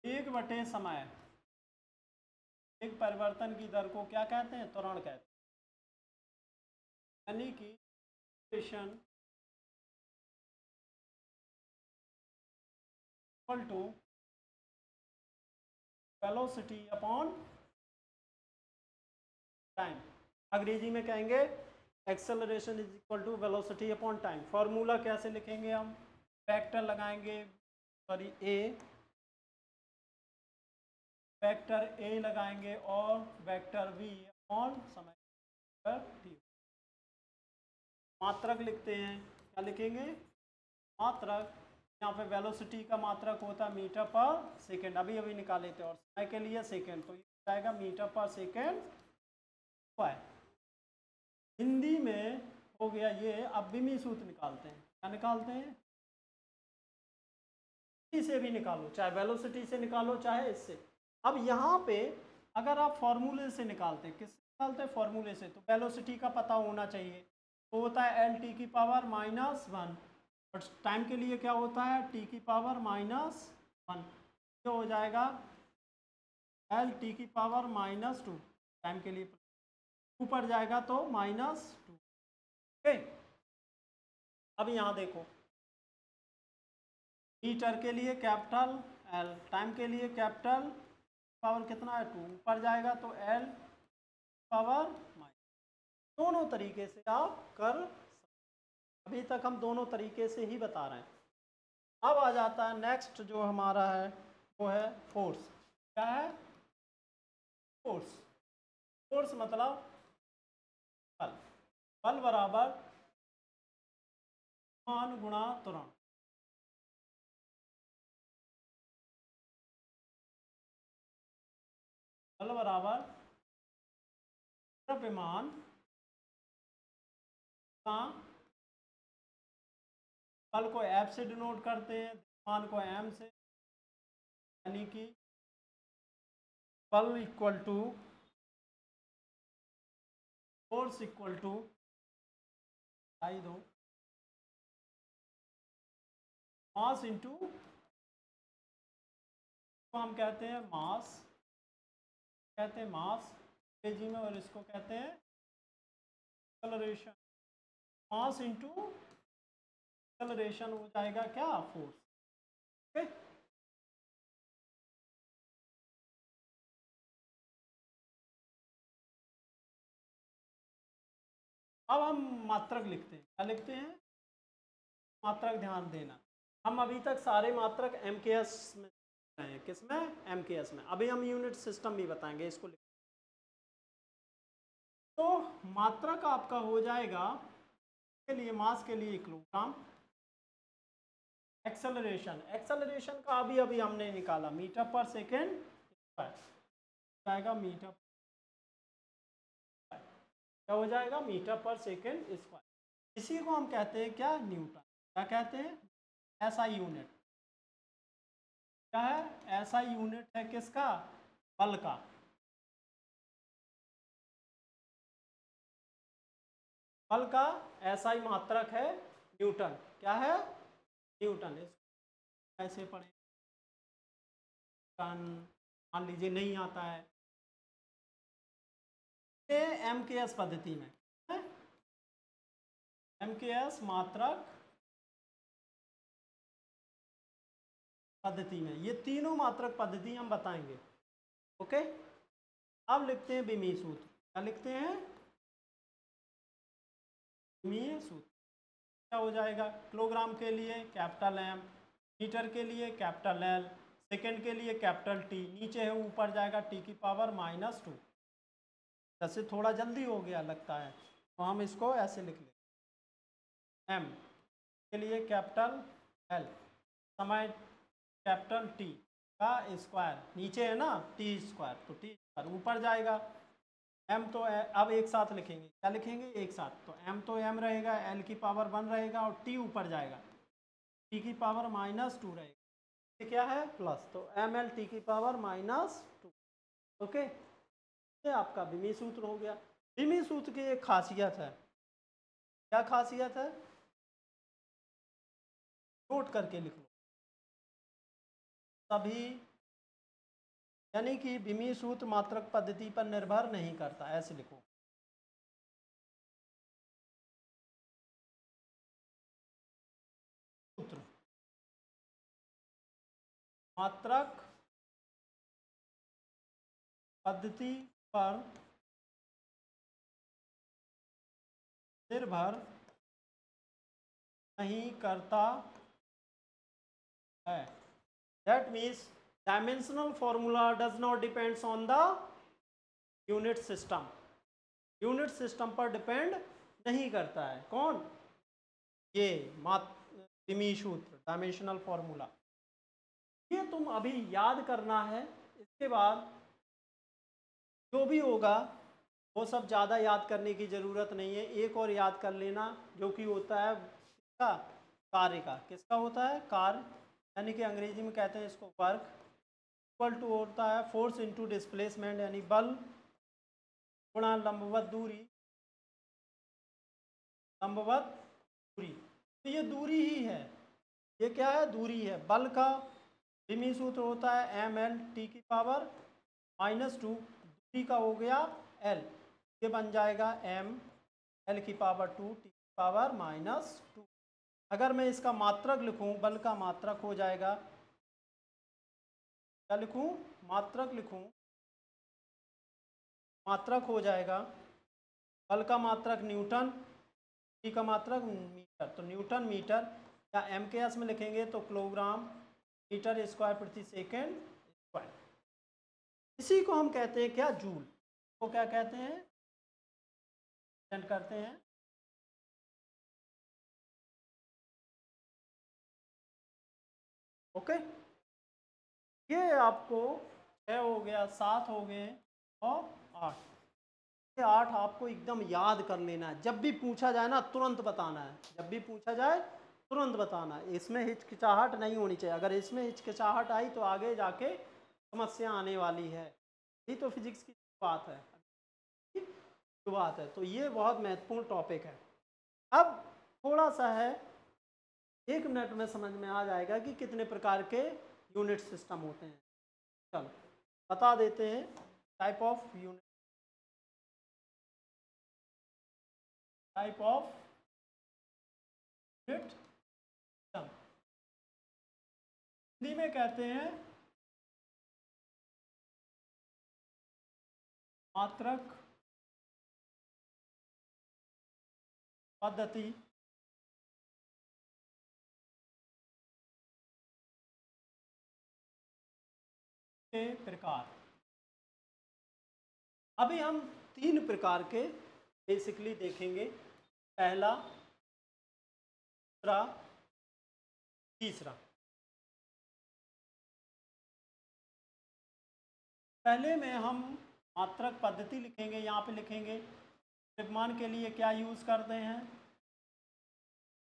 एक बटे समय, एक परिवर्तन की दर को क्या कहते हैं, त्वरण कहते हैं। यानी कि equal to velocity upon time. अंग्रेजी में कहेंगे acceleration is equal to velocity upon time. Formula कैसे लिखेंगे हम, वेक्टर लगाएंगे, सॉरी वेक्टर ए लगाएंगे और वेक्टर वी अपॉन समय पर टी। मात्रक लिखते हैं, क्या लिखेंगे, मात्रक, यहाँ पे वेलोसिटी का मात्रक होता है मीटर पर सेकेंड, अभी अभी निकाले थे, और समय के लिए सेकेंड, तो ये जाएगा मीटर पर सेकेंड स्क्वायर। हिंदी में हो गया ये। अब विमी सूत्र निकालते हैं, क्या निकालते हैं, से भी निकालो, चाहे वेलोसिटी से निकालो चाहे इससे। अब यहाँ पे अगर आप फॉर्मूले से निकालते हैं, किससे निकालते हैं, फॉर्मूले से, तो वेलोसिटी का पता होना चाहिए, तो होता है एल टी की पावर माइनस वन, और टाइम के लिए क्या होता है, टी की पावर माइनस वन, ये हो जाएगा एल टी की पावर माइनस टू, टाइम के लिए ऊपर जाएगा तो माइनस टू। ओके, अब यहाँ देखो, मीटर के लिए कैपिटल एल, टाइम के लिए कैपिटल, पावर कितना है, टू, ऊपर जाएगा तो एल पावर माइनस। दोनों तरीके से आप कर सकते, अभी तक हम दोनों तरीके से ही बता रहे हैं। अब आ जाता है नेक्स्ट जो हमारा है वो है फोर्स। क्या है, फोर्स। फोर्स मतलब बल, बल बराबर मान गुणा त्वरण। बल बराबर द्रव्यमान का, बल को एफ से डिनोट करते हैं, द्रव्यमान को एम से, यानी कि बल equal to force equal to आई दो मास इंटू, तो हम कहते हैं मास, कहते हैं मास अंग्रेजी में, और इसको कहते हैं एक्सेलरेशन। मास इंटू एक्सेलरेशन हो जाएगा क्या, फोर्स। ओके, अब हम मात्रक लिखते हैं, क्या लिखते हैं, मात्रक, ध्यान देना, हम अभी तक सारे मात्रक एमकेएस में रहे हैं, किसमें, एमकेएस में। अभी हम यूनिट सिस्टम भी बताएंगे इसको। तो मात्रक आपका हो जाएगा के लिए, मास के लिए किलोग्राम, एक्सेलरेशन, एक्सेलरेशन का अभी अभी हमने निकाला मीटर पर सेकेंड स्क्वायर, जाएगा मीटर, क्या हो जाएगा, मीटर पर सेकेंड स्क्वायर। इसी को हम कहते हैं क्या, न्यूटन। क्या कहते हैं, ऐसा यूनिट, क्या है, ऐसा यूनिट है किसका, बल का। बल का ऐसा ही मात्रक है न्यूटन। क्या है, न्यूटन। ऐसे पढ़े, मान लीजिए नहीं आता है, एमकेएस पद्धति में, एमकेएस मात्रक पद्धति में, ये तीनों मात्रक पद्धति हम बताएंगे। ओके, अब लिखते हैं विमीय सूत्र। क्या लिखते हैं, विमीय सूत्र। क्या हो जाएगा, किलोग्राम के लिए कैपिटल एम, मीटर के लिए कैपिटल एल, सेकेंड के लिए कैपिटल टी, नीचे है ऊपर जाएगा टी की पावर -2। जैसे थोड़ा जल्दी हो गया लगता है तो हम इसको ऐसे लिख लें। एम के लिए कैपिटल एल, समय कैपिटल टी का स्क्वायर, नीचे है ना टी स्क्वायर, तो टी स्क्वायर ऊपर जाएगा। एम तो अब एक साथ लिखेंगे, क्या लिखेंगे एक साथ, तो एम तो एम रहेगा, एल की पावर 1 रहेगा और टी ऊपर जाएगा, टी की पावर -2 रहेगा, ये क्या है प्लस, तो एम एल टी की पावर -2। ओके, ये आपका विमी सूत्र हो गया। विमी सूत्र की एक खासियत है, क्या खासियत है, नोट करके लिख लो सभी, यानी कि विमी सूत्र मात्रक पद्धति पर निर्भर नहीं करता, ऐसे लिखो। सूत्र मात्रक पद्धति पर निर्भर नहीं करता है। That means dimensional formula does not depends on the unit system, unit system पर डिपेंड नहीं करता है। कौन, ये विमी सूत्र, डायमेंशनल फॉर्मूला, ये तुम अभी याद करना है। इसके बाद जो भी होगा वो सब ज़्यादा याद करने की ज़रूरत नहीं है, एक और याद कर लेना जो कि होता है किसका, कार्य का। किसका होता है, कार्य, यानी कि अंग्रेजी में कहते हैं इसको वर्क, इक्वल टू होता है फोर्स इनटू डिस्प्लेसमेंट, यानी बल गुणा लंबवत दूरी, लंबवत दूरी, तो ये दूरी ही है, ये क्या है, दूरी है। बल का विमी सूत्र होता है एम एल टी की पावर -2, दूरी का हो गया एल, ये बन जाएगा एम एल की पावर 2 टी की पावर -2। अगर मैं इसका मात्रक लिखूं, बल का मात्रक हो जाएगा, क्या लिखूं, मात्रक लिखूं, मात्रक हो जाएगा, बल का मात्रक न्यूटन, टी का मात्रक मीटर, तो न्यूटन मीटर, या एम के एस में लिखेंगे तो किलोग्राम मीटर स्क्वायर प्रति सेकेंड स्क्वायर। इसी को हम कहते हैं क्या, जूल, को क्या कहते हैं, करते हैं। ओके, ये आपको 6 हो गया, 7 हो गए और 8, ये 8 आपको एकदम याद कर लेना है, जब भी पूछा जाए ना तुरंत बताना है, जब भी पूछा जाए तुरंत बताना है, इसमें हिचकिचाहट नहीं होनी चाहिए। अगर इसमें हिचकिचाहट आई तो आगे जाके समस्या आने वाली है, यही तो फिजिक्स की बात है, जो बात है। तो ये बहुत महत्वपूर्ण टॉपिक है। अब थोड़ा सा है, 1 मिनट में समझ में आ जाएगा कि कितने प्रकार के यूनिट सिस्टम होते हैं। चलो बता देते हैं type of unit, type of unit system, Hindi में कहते हैं मात्रक पद्धति के प्रकार। अभी हम 3 प्रकार के बेसिकली देखेंगे, पहला, दूसरा, तीसरा। पहले में हम मात्रक पद्धति लिखेंगे, यहाँ पे लिखेंगे द्रव्यमान के लिए क्या यूज़ करते हैं,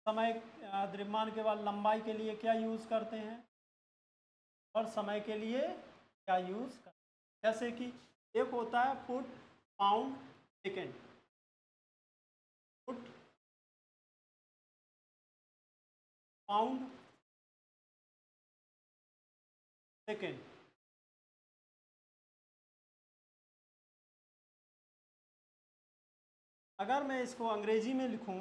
समय द्रव्यमान के बाद लंबाई के लिए क्या यूज़ करते हैं, और समय के लिए क्या यूज़ करते हैं। जैसे कि एक होता है foot pound second, foot pound second, अगर मैं इसको अंग्रेजी में लिखूं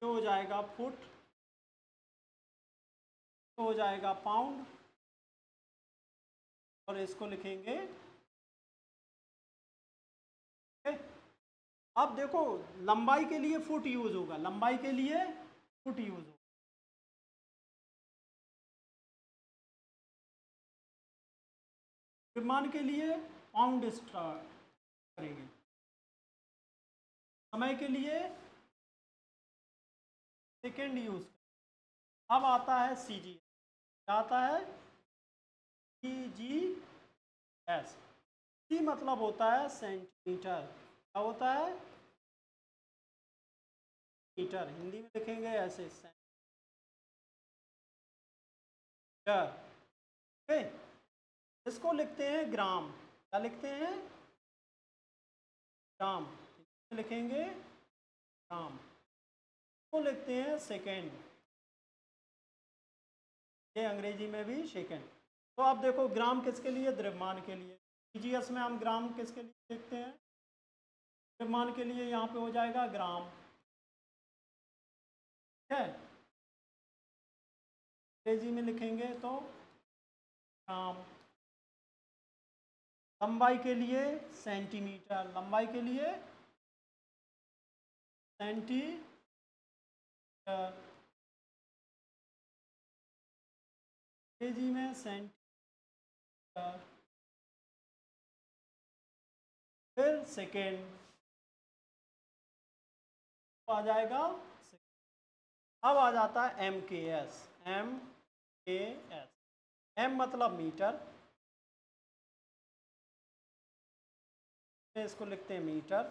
तो हो जाएगा फुट, तो हो जाएगा पाउंड, और इसको लिखेंगे अब देखो लंबाई के लिए फुट यूज होगा, लंबाई के लिए फुट यूज होगा। द्रव्यमान के लिए पाउंड इस्तेमाल करेंगे। समय के लिए सेकेंड यूज। अब आता है सीजी, क्या आता है? सीजीएस। सी मतलब होता है सेंटीमीटर, क्या होता है? मीटर, हिंदी में लिखेंगे ऐसे सेंटीमीटर। ओके, इसको लिखते हैं ग्राम। क्या लिखते हैं? ग्राम। लिखेंगे ग्राम। इसको लिखते हैं सेकेंड, ये अंग्रेजी में भी सेकेंड। तो आप देखो ग्राम किसके लिए? द्रव्यमान के लिए। सीजीएस में हम ग्राम किसके लिए लिखते हैं? द्रव्यमान के लिए। यहाँ पे हो जाएगा ग्राम, ठीक है। अंग्रेजी में लिखेंगे तो ग्राम। लंबाई के लिए सेंटीमीटर, लंबाई के लिए सेंटीमीटर। अंग्रेजी में सेंटीमीटर, फिर सेकेंड तो आ जाएगा। अब आ जाता है एम के एस। एम के एस, एम मतलब मीटर, इसको लिखते हैं मीटर।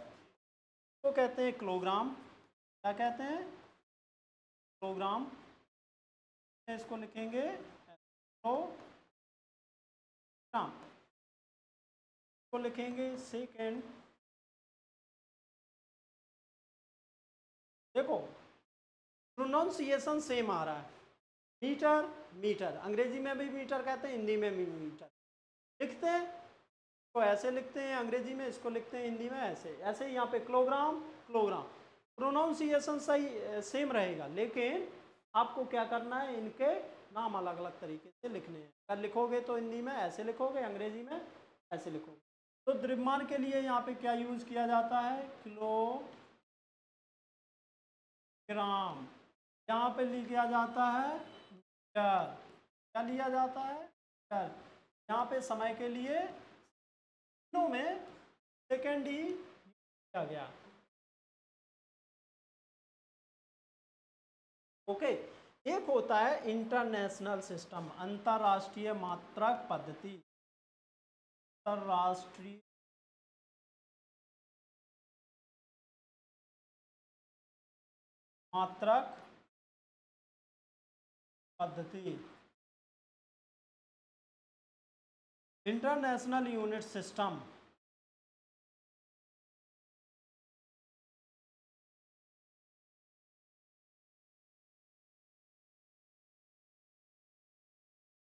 तो कहते हैं किलोग्राम। क्या कहते हैं? किलोग्राम। इसको लिखेंगे किलोग्राम, इसको लिखेंगे सेकेंड। देखो प्रोनाउंसिएशन सेम आ रहा है, मीटर मीटर, अंग्रेजी में भी मीटर कहते हैं, हिंदी में भी मीटर लिखते हैं। तो ऐसे लिखते हैं अंग्रेजी में, इसको लिखते हैं हिंदी में ऐसे। ऐसे ही यहाँ पे किलोग्राम किलोग्राम, प्रोनाउंसिएशन सही सेम रहेगा, लेकिन आपको क्या करना है, इनके नाम अलग अलग तरीके से लिखने हैं। अगर लिखोगे तो हिंदी में ऐसे लिखोगे, अंग्रेजी में ऐसे लिखोगे। तो द्रव्यमान के लिए यहाँ पे क्या यूज किया जाता है? किलोग्राम। यहाँ पे लिखा जाता है मीटर। क्या लिया जाता है? मीटर। यहाँ पे समय के लिए तीनों में सेकेंड ही किया गया। ओके, एक होता है इंटरनेशनल सिस्टम, अंतरराष्ट्रीय मात्रक पद्धति। अंतरराष्ट्रीय मात्रक पद्धति, इंटरनेशनल यूनिट सिस्टम।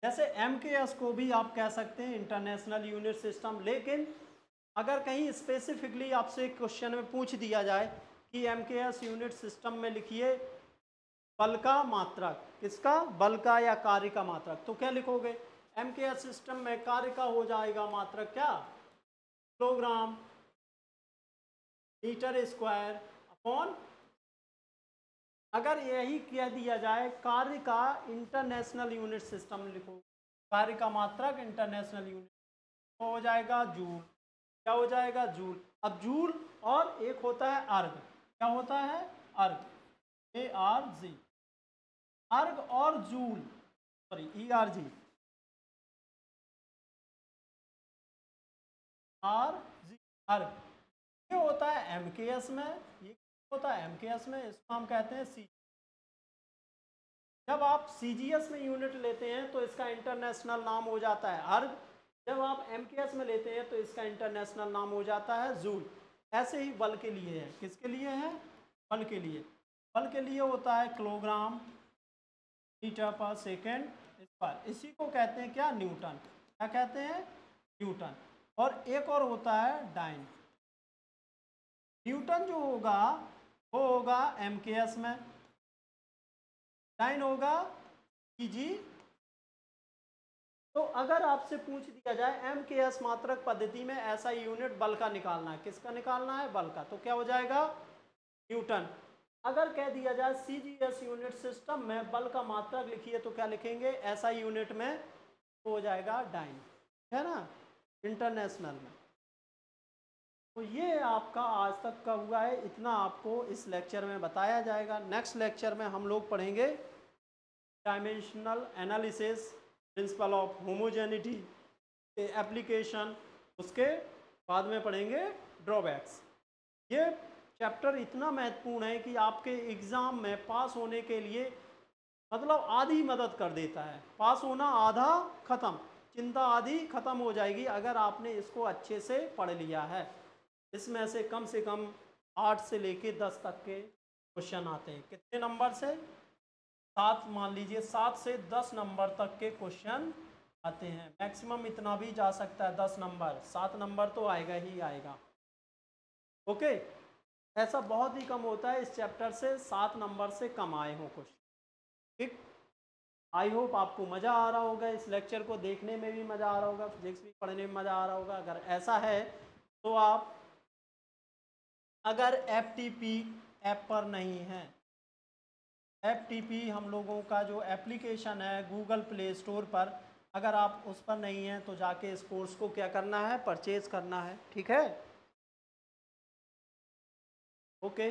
जैसे एमकेएस को भी आप कह सकते हैं इंटरनेशनल यूनिट सिस्टम, लेकिन अगर कहीं स्पेसिफिकली आपसे क्वेश्चन में पूछ दिया जाए कि एमकेएस यूनिट सिस्टम में लिखिए बल का मात्रक, किसका? बल का या कार्य का मात्रक, तो क्या लिखोगे? एमकेएस सिस्टम में कार्य का हो जाएगा मात्रक क्या? Kilogram metre square upon. अगर यही कह दिया जाए कार्य का इंटरनेशनल यूनिट सिस्टम लिखो, कार्य का मात्रक इंटरनेशनल यूनिट, तो हो जाएगा जूल। क्या हो जाएगा? जूल। अब जूल और एक होता है अर्ग। क्या होता है? अर्ग, ARG। अर्ग और जूल, सॉरी ERG, RG, अर्ग। ये होता है एमकेएस में, ये होता है एमकेएस में, इसको हम कहते हैं सी। जब आप सीजीएस में यूनिट लेते हैं तो इसका इंटरनेशनल नाम हो जाता है अर्ग। जब आप एमकेएस में लेते हैं तो इसका इंटरनेशनल नाम हो जाता है जूल। ऐसे ही बल के लिए है, किसके लिए है? बल के लिए। बल के लिए होता है किलोग्राम मीटर पर सेकेंड स्क्वायर, इसी को कहते हैं क्या? न्यूटन। क्या कहते हैं? न्यूटन। और एक और होता है डाइन। न्यूटन जो होगा वो होगा एमकेएस में, डाइन होगा सीजी। तो अगर आपसे पूछ दिया जाए MKS मात्रक पद्धति में ऐसा यूनिट बल का निकालना है, किसका निकालना है? बल का, तो क्या हो जाएगा? न्यूटन। अगर कह दिया जाए CGS यूनिट सिस्टम में बल का मात्रक लिखिए, तो क्या लिखेंगे? ऐसा यूनिट में तो हो जाएगा डाइन, है ना, इंटरनेशनल में। तो ये आपका आज तक का हुआ है, इतना आपको इस लेक्चर में बताया जाएगा। नेक्स्ट लेक्चर में हम लोग पढ़ेंगे dimensional analysis, principle of homogeneity application, उसके बाद में पढ़ेंगे ड्रॉबैक्स। ये चैप्टर इतना महत्वपूर्ण है कि आपके एग्ज़ाम में पास होने के लिए मतलब आधी मदद कर देता है। पास होना आधा ख़त्म, चिंता आधी ख़त्म हो जाएगी अगर आपने इसको अच्छे से पढ़ लिया है। इसमें से कम 8 से लेके 10 तक के क्वेश्चन आते हैं। कितने नंबर से? 7, मान लीजिए 7 से 10 नंबर तक के क्वेश्चन आते हैं। मैक्सिमम इतना भी जा सकता है 10 नंबर, 7 नंबर तो आएगा ही आएगा। ओके, ऐसा बहुत ही कम होता है इस चैप्टर से 7 नंबर से कम आए हो कुछ। ठीक, आई होप आपको मज़ा आ रहा होगा, इस लेक्चर को देखने में भी मज़ा आ रहा होगा, फिजिक्स भी पढ़ने में मज़ा आ रहा होगा। अगर ऐसा है तो आप अगर FTP ऐप पर नहीं हैं, FTP हम लोगों का जो एप्लीकेशन है गूगल प्ले स्टोर पर, अगर आप उस पर नहीं हैं तो जाके इस कोर्स को क्या करना है? परचेज़ करना है। ठीक है, ओके।